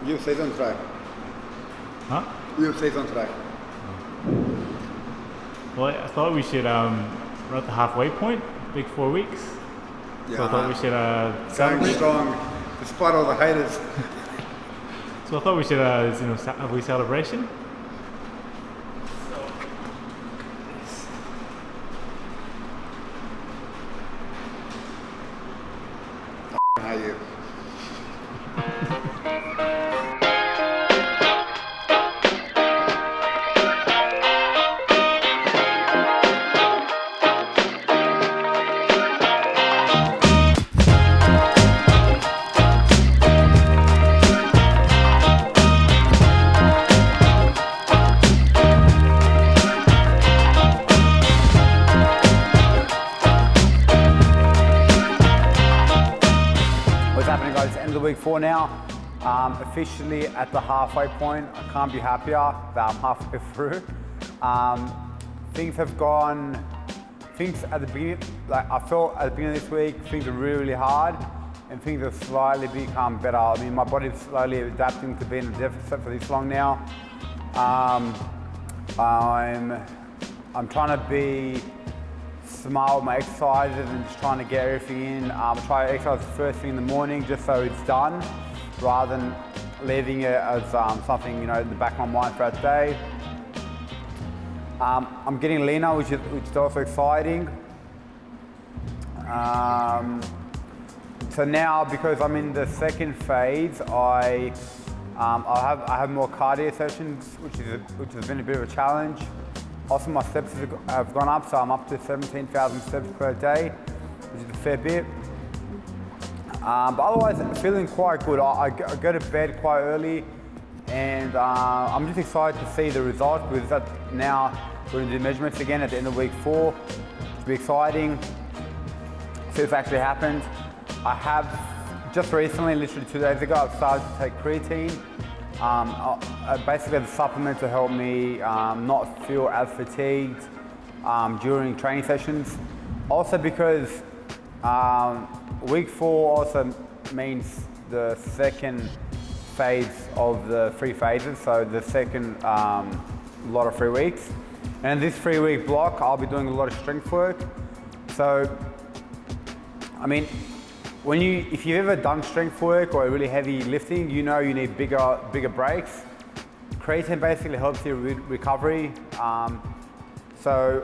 UFC's on track. Huh? UFC's on track. Well, I thought we should, we're at the halfway point, big 4 weeks. Yeah, So I thought we should going celebrate. strong, despite all the haters. So I thought we should, have a celebration. How you? What's happening, guys? End of the week 4 now. Officially at the halfway point. I can't be happier that I'm halfway through. Things have gone. Things at the beginning, like I felt at the beginning of this week, things are really, really hard, and things have slightly become better. I mean, my body's slowly adapting to being in a deficit for this long now. I'm trying to be smart with my exercises and just trying to get everything in. Try to exercise first thing in the morning just so it's done, rather than leaving it as something in the back of my mind throughout the day. I'm getting leaner, which is also exciting. So now, because I'm in the second phase, I have more cardio sessions, which has been a bit of a challenge. Also, my steps have gone up, so I'm up to 17,000 steps per day, which is a fair bit. But otherwise, I'm feeling quite good. I go to bed quite early, and I'm just excited to see the results, because now we're going to do measurements again at the end of week 4. It'll be exciting. See what's actually happened. I have just recently, literally 2 days ago, I've started to take creatine. Basically the supplement to help me not feel as fatigued during training sessions. Also because week 4 also means the second phase of the 3 phases, so the second lot of 3 weeks. And in this 3-week block, I'll be doing a lot of strength work. So, I mean, if you've ever done strength work or really heavy lifting, you know you need bigger breaks. Creatine basically helps you with recovery. So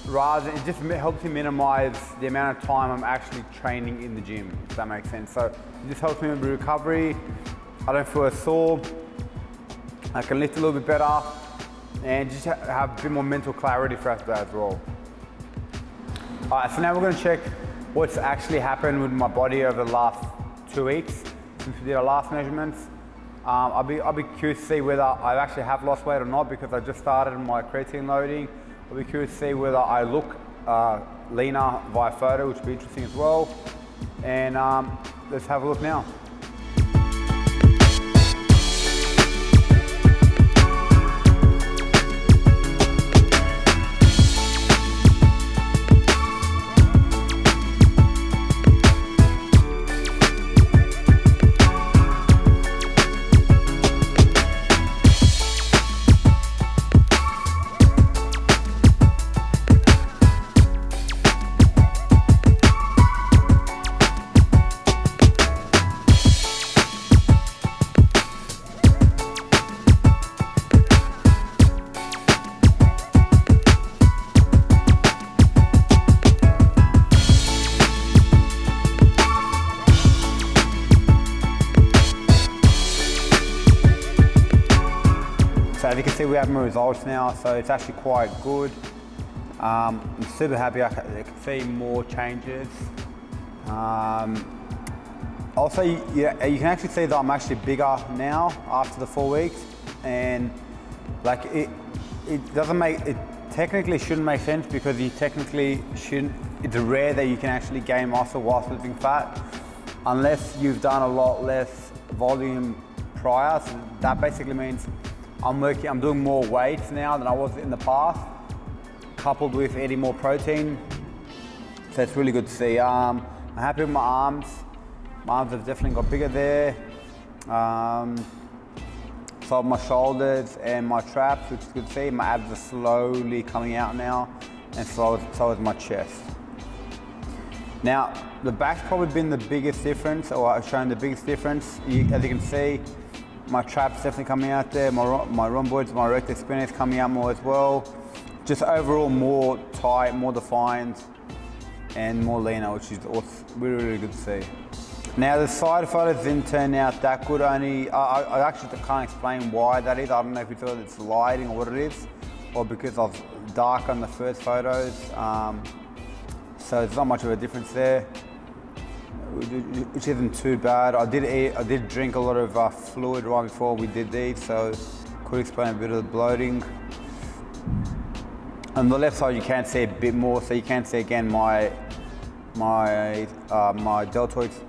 it just helps you minimize the amount of time I'm actually training in the gym, if that makes sense. So it just helps me with recovery. I don't feel as sore. I can lift a little bit better and just have a bit more mental clarity throughout that as well. All right, so now we're going to check what's actually happened with my body over the last 2 weeks since we did our last measurements. I'll be curious to see whether I actually have lost weight or not, because I just started my creatine loading. I'll be curious to see whether I look leaner via photo, which will be interesting as well. And let's have a look now. So as you can see, we have my results now, so it's actually quite good. I'm super happy I can see more changes. Also, you can actually see that I'm actually bigger now after the 4 weeks, and like it technically shouldn't make sense, because you technically shouldn't. It's rare that you can actually gain muscle whilst losing fat, unless you've done a lot less volume prior. So that basically means I'm doing more weights now than I was in the past, coupled with eating more protein. So it's really good to see. I'm happy with my arms. My arms have definitely got bigger there. So my shoulders and my traps, which you can see, my abs are slowly coming out now, and so is my chest. Now, the back's probably been the biggest difference, or I've shown the biggest difference. As you can see, my traps definitely coming out there, my rhomboids, my erector spinatus coming out more as well. Just overall more tight, more defined, and more leaner, which is also really, really good to see. Now the side photos didn't turn out that good. I actually can't explain why that is. I don't know if it's it's lighting or what it is, or because I was dark on the first photos. So there's not much of a difference there, which isn't too bad. I did drink a lot of fluid right before we did these, so could explain a bit of the bloating. On the left side you can see a bit more, so you can see again my deltoids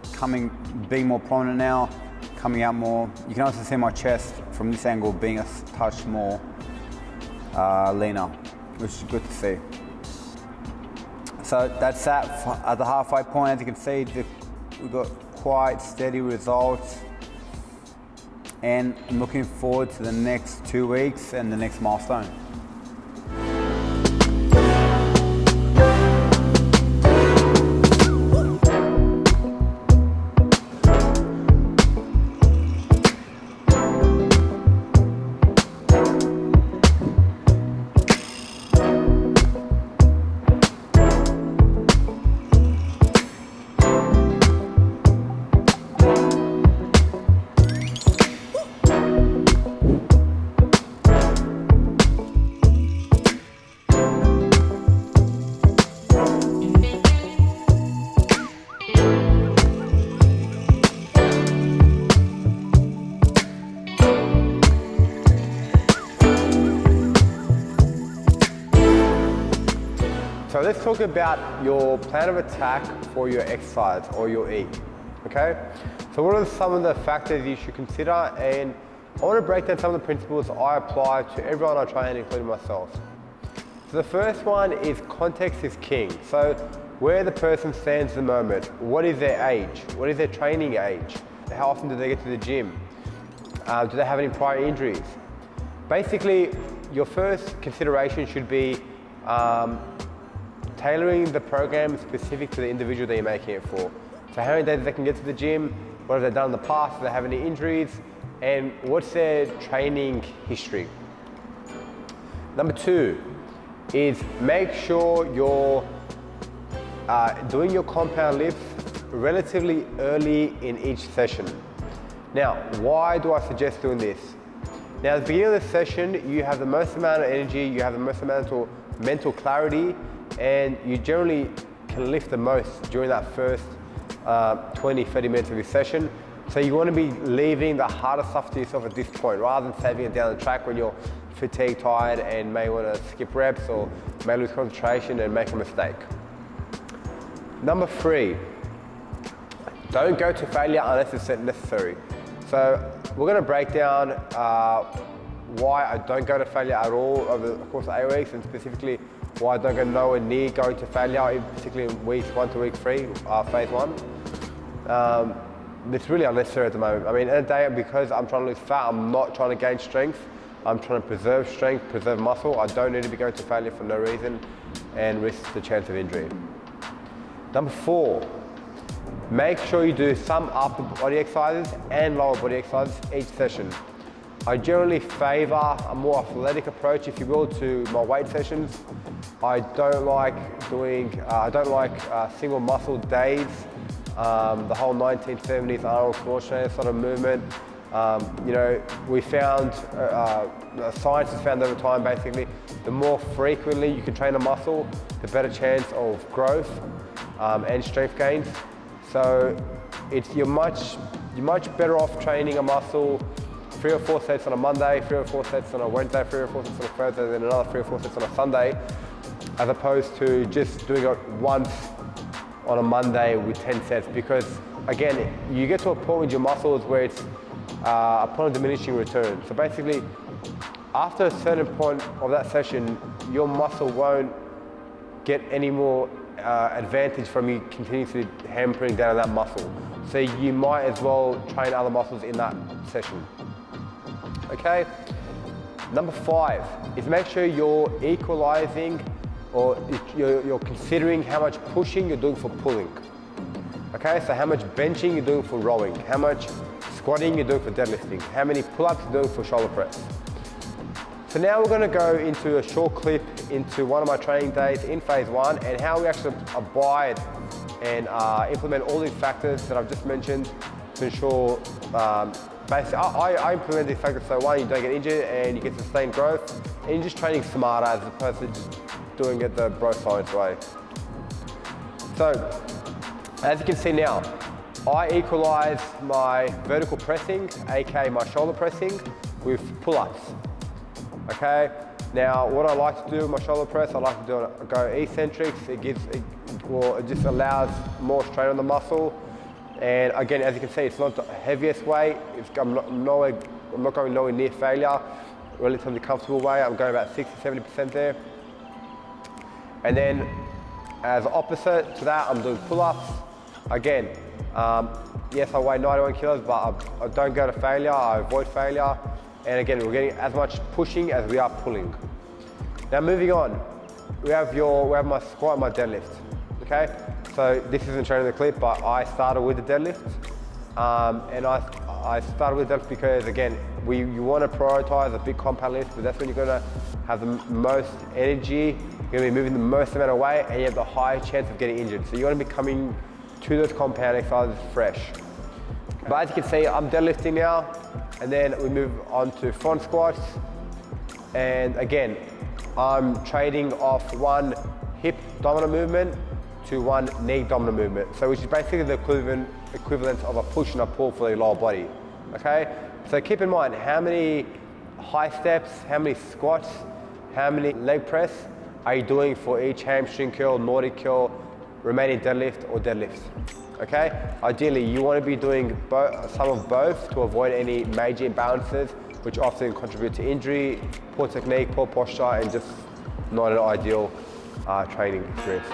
being more prominent now, coming out more. You can also see my chest from this angle being a touch more leaner, which is good to see. So that's that at the halfway point. As you can see, we've got quite steady results, and I'm looking forward to the next 2 weeks and the next milestone. So let's talk about your plan of attack for your exercise or your eat, okay? So what are some of the factors you should consider? And I want to break down some of the principles I apply to everyone I train, including myself. So the first one is context is king. So where the person stands at the moment, what is their age? What is their training age? How often do they get to the gym? Do they have any prior injuries? Basically, your first consideration should be tailoring the program specific to the individual that you're making it for. So how many days they can get to the gym, what have they done in the past, do they have any injuries, and what's their training history. Number two is make sure you're doing your compound lifts relatively early in each session. Now, why do I suggest doing this? Now, at the beginning of the session, you have the most amount of energy, you have the most amount of mental clarity, and you generally can lift the most during that first 20, 30 minutes of your session. So you want to be leaving the harder stuff to yourself at this point, rather than saving it down the track when you're fatigued, tired, and may want to skip reps or may lose concentration and make a mistake. Number three, don't go to failure unless it's necessary. So we're going to break down why I don't go to failure at all over the course of 8 weeks, and specifically why I don't go nowhere near going to failure, particularly in weeks 1 to week 3, phase 1. It's really unnecessary at the moment. I mean, at the day, because I'm trying to lose fat, I'm not trying to gain strength. I'm trying to preserve strength, preserve muscle. I don't need to be going to failure for no reason and risk the chance of injury. Number 4, make sure you do some upper body exercises and lower body exercises each session. I generally favour a more athletic approach, if you will, to my weight sessions. I don't like doing, single muscle days, the whole 1970s Arnold Schwarzenegger sort of movement. We found, science has found over time basically, the more frequently you can train a muscle, the better chance of growth and strength gains. So you're much better off training a muscle 3 or 4 sets on a Monday, 3 or 4 sets on a Wednesday, 3 or 4 sets on a Thursday, then another 3 or 4 sets on a Sunday, as opposed to just doing it once on a Monday with 10 sets. Because again, you get to a point with your muscles where it's a point of diminishing return. So basically, after a certain point of that session, your muscle won't get any more advantage from you continuously hampering down that muscle. So you might as well train other muscles in that session. okay? Number 5 is make sure you're equalizing or you're considering how much pushing you're doing for pulling. Okay, so how much benching you're doing for rowing, how much squatting you're doing for deadlifting, how many pull-ups you're doing for shoulder press. So now we're gonna go into a short clip into one of my training days in phase 1 and how we actually abide and implement all these factors that I've just mentioned to ensure, basically, I implement these factors so 1, you don't get injured and you get sustained growth, and you're just training smarter as opposed to just doing it the bro science way. So, as you can see now, I equalize my vertical pressing, aka my shoulder pressing, with pull-ups. Okay, now what I like to do with my shoulder press, I like to go eccentrics. It just allows more strain on the muscle. And again, as you can see, it's not the heaviest weight. I'm not going nowhere near failure. Relatively comfortable way. I'm going about 60-70% there. And then, as opposite to that, I'm doing pull-ups. Again, yes, I weigh 91 kilos, but I don't go to failure. I avoid failure. And again, we're getting as much pushing as we are pulling. Now moving on, we have my squat and my deadlift. Okay, so this isn't shown in the clip, but I started with the deadlift, and I started with deadlift because again, you want to prioritize a big compound lift, but that's when you're going to have the most energy, you're going to be moving the most amount of weight, and you have the highest chance of getting injured. So you want to be coming to those compound exercises fresh. Okay. But as you can see, I'm deadlifting now, and then we move on to front squats, and again, I'm trading off one hip dominant movement to one knee dominant movement. So which is basically the equivalent of a push and a pull for the lower body, okay? So keep in mind how many high steps, how many squats, how many leg press are you doing for each hamstring curl, Nordic curl, remaining deadlift or deadlift, okay? Ideally, you want to be doing some of both to avoid any major imbalances, which often contribute to injury, poor technique, poor posture, and just not an ideal training experience.